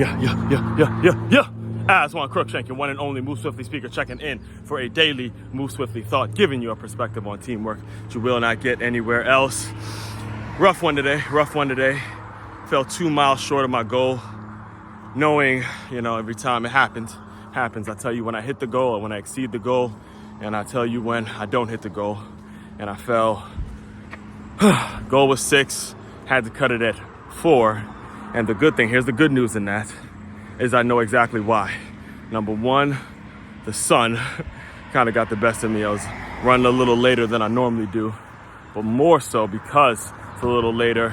Yeah. Aswand, Cruickshank, your one and only Move Swiftly speaker, checking in for a daily Move Swiftly thought, giving you a perspective on teamwork that you will not get anywhere else. Rough one today. Fell 2 miles short of my goal. Knowing, every time it happens. I tell you when I hit the goal or when I exceed the goal, and I tell you when I don't hit the goal. And I fell. Goal was 6, had to cut it at 4. And the good thing, here's the good news in that, is I know exactly why. Number one, the sun kind of got the best of me. I was running a little later than I normally do, but more so because it's a little later,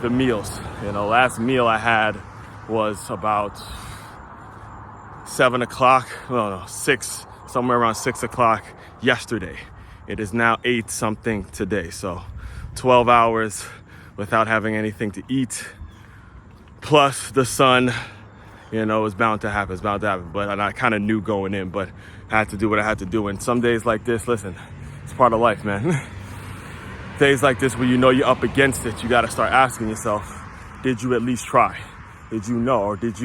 the meals. Last meal I had was about 7 o'clock, 6, somewhere around 6 o'clock yesterday. It is now 8 something today. So 12 hours without having anything to eat. Plus the sun, it's bound to happen. But I kind of knew going in, but I had to do what I had to do. And some days like this, listen, it's part of life, man. Days like this where you're up against it, you got to start asking yourself, did you at least try? Did you know? Or did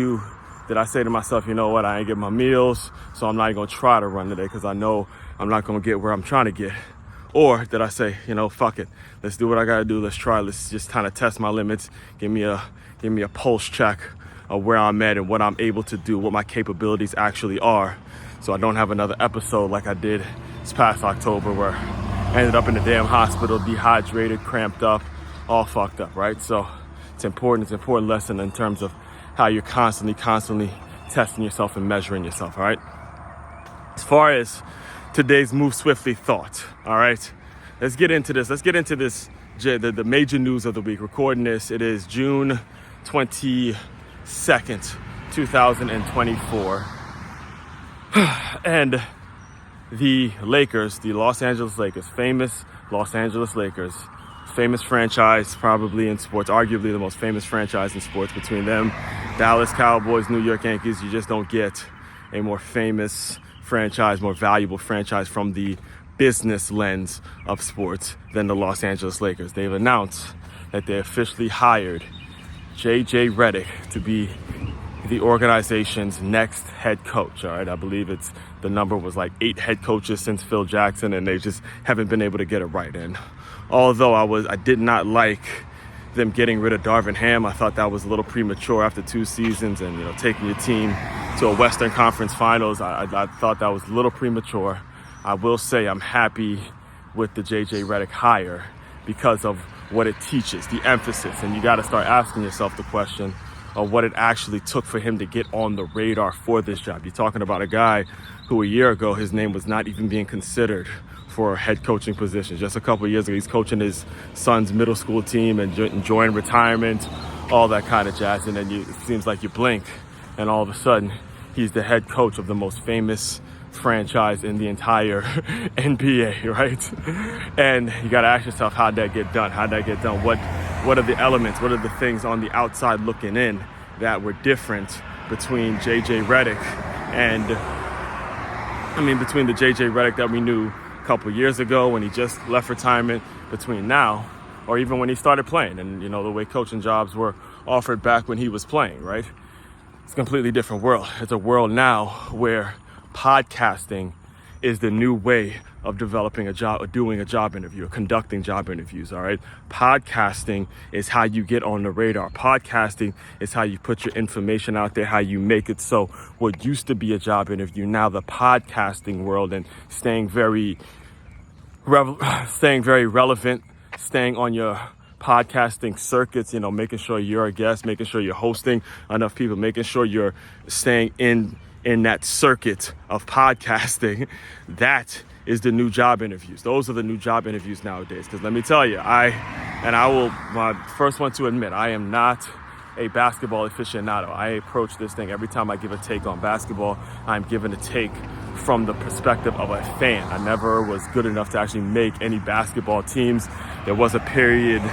I say to myself, you know what, I ain't get my meals, so I'm not even going to try to run today because I know I'm not going to get where I'm trying to get? Or did I say, fuck it, let's do what I got to do, let's try, let's just kind of test my limits, give me a pulse check of where I'm at and what I'm able to do, what my capabilities actually are, so I don't have another episode like I did this past October where I ended up in the damn hospital, dehydrated, cramped up, all fucked up, right? So it's an important lesson in terms of how you're constantly testing yourself and measuring yourself, all right? As far as today's Move Swiftly thought, all right? Let's get into this, the major news of the week. Recording this, it is June 22nd, 2024. And the Lakers, the Los Angeles Lakers, famous Los Angeles Lakers, famous franchise probably in sports, arguably the most famous franchise in sports between them, Dallas Cowboys, New York Yankees. You just don't get a more famous franchise, more valuable franchise from the business lens of sports than the Los Angeles Lakers. They've announced that they officially hired J.J. Redick to be the organization's next head coach. All right, I believe the number was like 8 head coaches since Phil Jackson, and they just haven't been able to get it right. And although I did not like them getting rid of Darvin Ham, I thought that was a little premature after 2 seasons and taking your team to a Western Conference Finals. I thought that was a little premature. I will say I'm happy with the J.J. Redick hire because of what it teaches, the emphasis. And you got to start asking yourself the question of what it actually took for him to get on the radar for this job. You're talking about a guy who a year ago, his name was not even being considered for a head coaching position. Just a couple of years ago, he's coaching his son's middle school team and enjoying retirement, all that kind of jazz. And then it seems like you blink and all of a sudden he's the head coach of the most famous franchise in the entire NBA, right? And you got to ask yourself, how'd that get done? What are the elements? What are the things on the outside looking in that were different between J.J. Redick and, between the J.J. Redick that we knew a couple years ago when he just left retirement, between now, or even when he started playing, and the way coaching jobs were offered back when he was playing, right? It's a completely different world. It's a world now where podcasting is the new way of developing a job, or doing a job interview, or conducting job interviews, all right? Podcasting is how you get on the radar. Podcasting is how you put your information out there, how you make it so what used to be a job interview, now the podcasting world, and staying very relevant, staying on your podcasting circuits, making sure you're a guest, making sure you're hosting enough people, making sure you're staying in that circuit of podcasting. That is the new job interviews. Those are the new job interviews nowadays. Because let me tell you, my first one to admit, I am not a basketball aficionado. I approach this thing every time I give a take on basketball, I'm giving a take from the perspective of a fan. I never was good enough to actually make any basketball teams. There was a period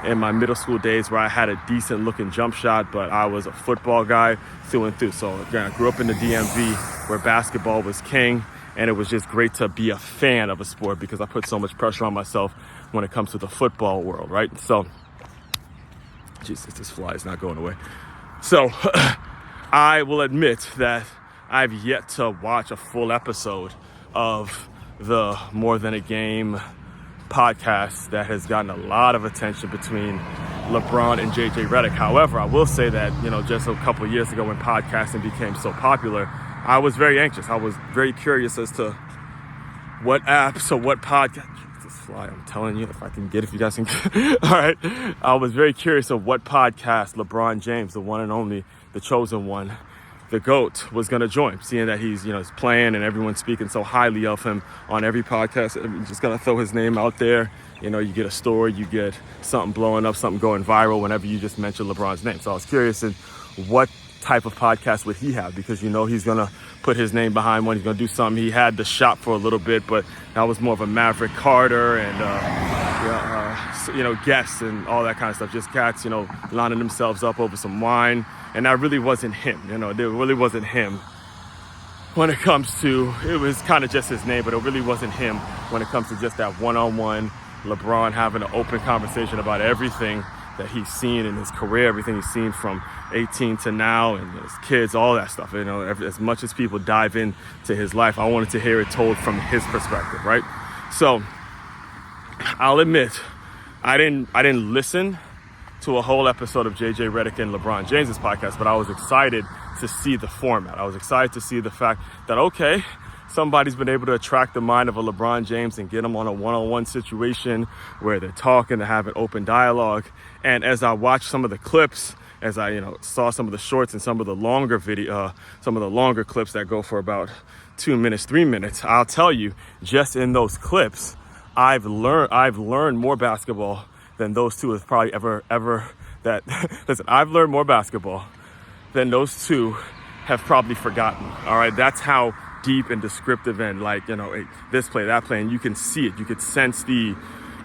in my middle school days where I had a decent looking jump shot, but I was a football guy through and through. So again, I grew up in the DMV where basketball was king, and it was just great to be a fan of a sport because I put so much pressure on myself when it comes to the football world, right? So, Jesus, this fly is not going away. So I will admit that I've yet to watch a full episode of the More Than a Game podcast that has gotten a lot of attention between LeBron and JJ Redick. However, I will say that, just a couple of years ago when podcasting became so popular, I was very anxious. I was very curious as to what apps or what podcast. This fly, I'm telling you, if I can get it, if you guys can get all right. I was very curious of what podcast LeBron James, the one and only, the chosen one, the GOAT, was going to join, seeing that he's playing and everyone's speaking so highly of him on every podcast. I'm just going to throw his name out there. You get a story, you get something blowing up, something going viral whenever you just mention LeBron's name. So I was curious in what type of podcast would he have, because he's going to put his name behind one. He's going to do something. He had the shop for a little bit, but that was more of a Maverick Carter and guests and all that kind of stuff. Just cats, lining themselves up over some wine. And that really wasn't him. There really wasn't him when it comes to, it was kind of just his name, but it really wasn't him when it comes to just that one-on-one LeBron having an open conversation about everything that he's seen in his career, everything he's seen from 18 to now, and his kids, all that stuff. As much as people dive into his life, I wanted to hear it told from his perspective, right? So I'll admit, I didn't listen to a whole episode of JJ Redick and LeBron James's podcast, but I was excited to see the format. I was excited to see the fact that, okay, somebody's been able to attract the mind of a LeBron James and get him on a one-on-one situation where they're talking, they're having open dialogue. And as I watched some of the clips, as I saw some of the shorts and some of the longer some of the longer clips that go for about 2 minutes, 3 minutes, I'll tell you, just in those clips, I've learned more basketball than those two have probably ever listen, I've learned more basketball than those two have probably forgotten. All right, that's how deep and descriptive and this play, that play, and you can see it. You could sense the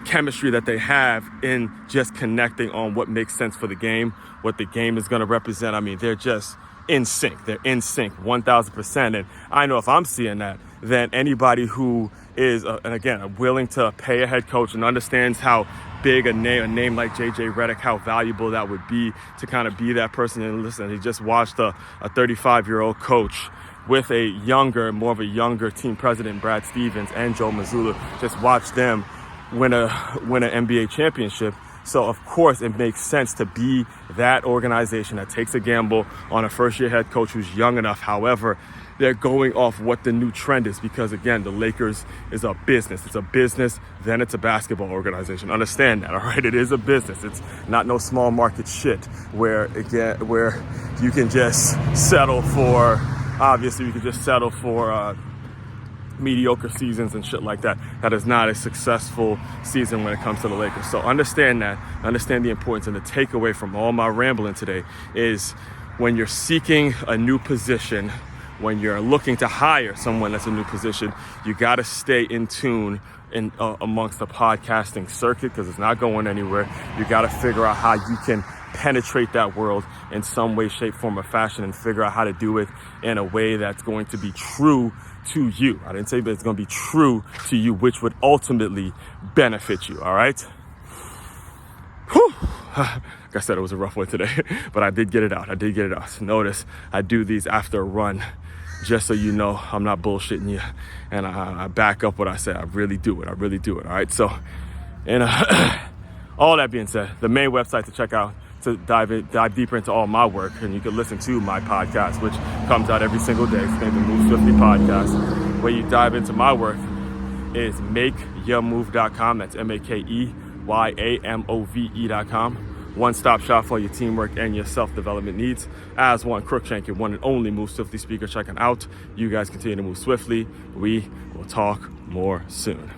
chemistry that they have in just connecting on what makes sense for the game, what the game is going to represent. I mean, they're just in sync. They're in sync 1,000%. And I know if I'm seeing that, then anybody who is, and again, willing to pay a head coach and understands how big a name like JJ Redick, how valuable that would be to kind of be that person. And listen, he just watched a 35-year-old coach with more of a younger team president, Brad Stevens, and Joe Mazzulla, just watch them win an NBA championship. So of course it makes sense to be that organization that takes a gamble on a first-year head coach who's young enough. However, they're going off what the new trend is, because again, the Lakers is a business. It's a business, then it's a basketball organization. Understand that, all right? It is a business. It's not no small market shit where you can just settle for, obviously you can just settle for mediocre seasons and shit like that. That is not a successful season when it comes to the Lakers. So understand that, understand the importance. And the takeaway from all my rambling today is when you're seeking a new position, when you're looking to hire someone that's a new position, you got to stay in tune amongst the podcasting circuit, because it's not going anywhere. You got to figure out how you can penetrate that world in some way, shape, form, or fashion, and figure out how to do it in a way that's going to be true to you. I didn't say that it's going to be true to you, which would ultimately benefit you. All right. Whew. Like I said, it was a rough one today, but I did get it out. Notice I do these after a run, just so you know I'm not bullshitting you, and I back up what I say. I really do it. All right. So, and all that being said, the main website to check out to dive deeper into all my work, and you can listen to my podcast, which comes out every single day. It's named the Move Swiftly Podcast. Where you dive into my work is makeyourmove.com. That's MakeYamove.com. One-stop shop for your teamwork and your self-development needs. Aswand, Cruickshank, your one and only Move Swiftly speaker, checking out. You guys continue to move swiftly. We will talk more soon.